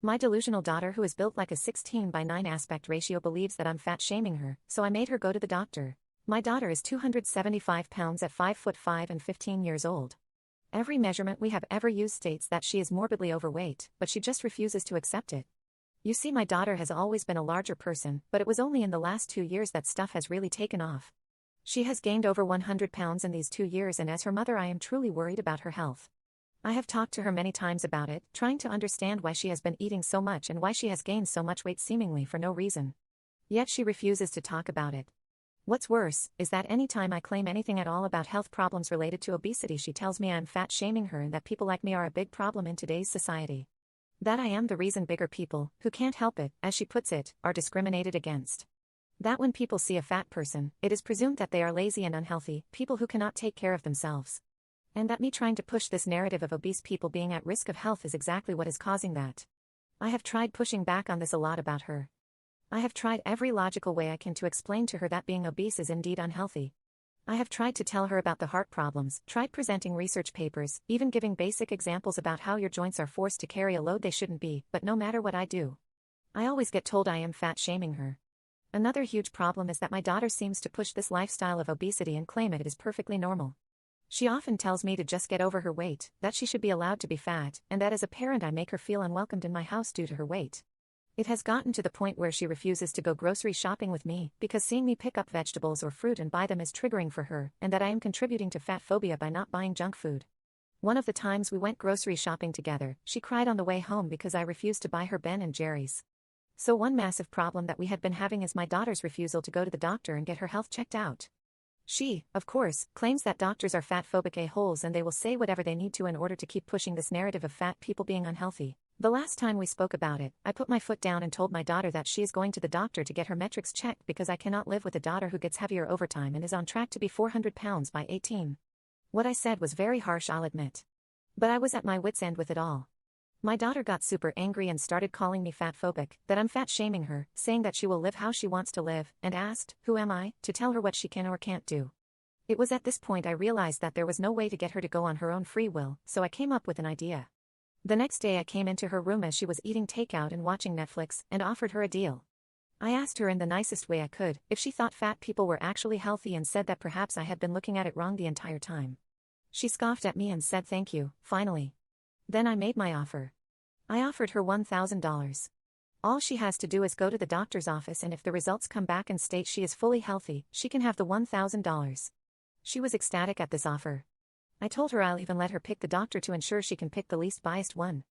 My delusional daughter, who is built like a 16:9 aspect ratio, believes that I'm fat shaming her, so I made her go to the doctor. My daughter is 275 pounds at 5'5" and 15 years old. Every measurement we have ever used states that she is morbidly overweight, but she just refuses to accept it. You see, my daughter has always been a larger person, but it was only in the last 2 years that stuff has really taken off. She has gained over 100 pounds in these 2 years, and as her mother I am truly worried about her health. I have talked to her many times about it, trying to understand why she has been eating so much and why she has gained so much weight seemingly for no reason. Yet she refuses to talk about it. What's worse is that any time I claim anything at all about health problems related to obesity, she tells me I'm fat shaming her and that people like me are a big problem in today's society. That I am the reason bigger people, who can't help it, as she puts it, are discriminated against. That when people see a fat person, it is presumed that they are lazy and unhealthy, people who cannot take care of themselves. And that me trying to push this narrative of obese people being at risk of health is exactly what is causing that. I have tried pushing back on this a lot about her. I have tried every logical way I can to explain to her that being obese is indeed unhealthy. I have tried to tell her about the heart problems, tried presenting research papers, even giving basic examples about how your joints are forced to carry a load they shouldn't be, but no matter what I do, I always get told I am fat shaming her. Another huge problem is that my daughter seems to push this lifestyle of obesity and claim it is perfectly normal. She often tells me to just get over her weight, that she should be allowed to be fat, and that as a parent I make her feel unwelcomed in my house due to her weight. It has gotten to the point where she refuses to go grocery shopping with me because seeing me pick up vegetables or fruit and buy them is triggering for her, and that I am contributing to fat phobia by not buying junk food. One of the times we went grocery shopping together, she cried on the way home because I refused to buy her Ben & Jerry's. So one massive problem that we had been having is my daughter's refusal to go to the doctor and get her health checked out. She, of course, claims that doctors are fat-phobic a-holes and they will say whatever they need to in order to keep pushing this narrative of fat people being unhealthy. The last time we spoke about it, I put my foot down and told my daughter that she is going to the doctor to get her metrics checked because I cannot live with a daughter who gets heavier over time and is on track to be 400 pounds by 18. What I said was very harsh, I'll admit. But I was at my wit's end with it all. My daughter got super angry and started calling me fat-phobic, that I'm fat shaming her, saying that she will live how she wants to live, and asked, who am I, to tell her what she can or can't do. It was at this point I realized that there was no way to get her to go on her own free will, so I came up with an idea. The next day I came into her room as she was eating takeout and watching Netflix, and offered her a deal. I asked her in the nicest way I could if she thought fat people were actually healthy and said that perhaps I had been looking at it wrong the entire time. She scoffed at me and said thank you, finally. Then I made my offer. I offered her $1,000. All she has to do is go to the doctor's office, and if the results come back and state she is fully healthy, she can have the $1,000. She was ecstatic at this offer. I told her I'll even let her pick the doctor to ensure she can pick the least biased one.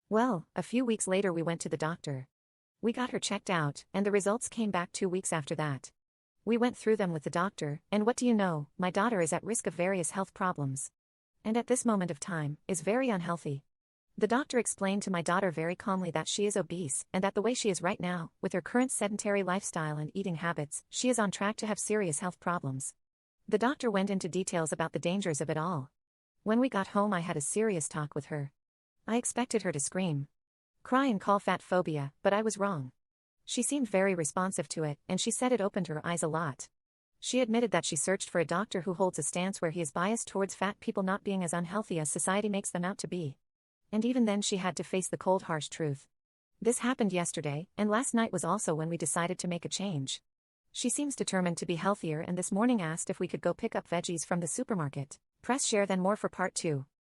Well, a few weeks later we went to the doctor. We got her checked out, and the results came back 2 weeks after that. We went through them with the doctor, and what do you know, my daughter is at risk of various health problems. And at this moment of time, is very unhealthy. The doctor explained to my daughter very calmly that she is obese, and that the way she is right now, with her current sedentary lifestyle and eating habits, she is on track to have serious health problems. The doctor went into details about the dangers of it all. When we got home I had a serious talk with her. I expected her to scream, cry and call fat phobia, but I was wrong. She seemed very responsive to it, and she said it opened her eyes a lot. She admitted that she searched for a doctor who holds a stance where he is biased towards fat people not being as unhealthy as society makes them out to be. And even then she had to face the cold harsh truth. This happened yesterday, and last night was also when we decided to make a change. She seems determined to be healthier and this morning asked if we could go pick up veggies from the supermarket. Press share then more for part 2.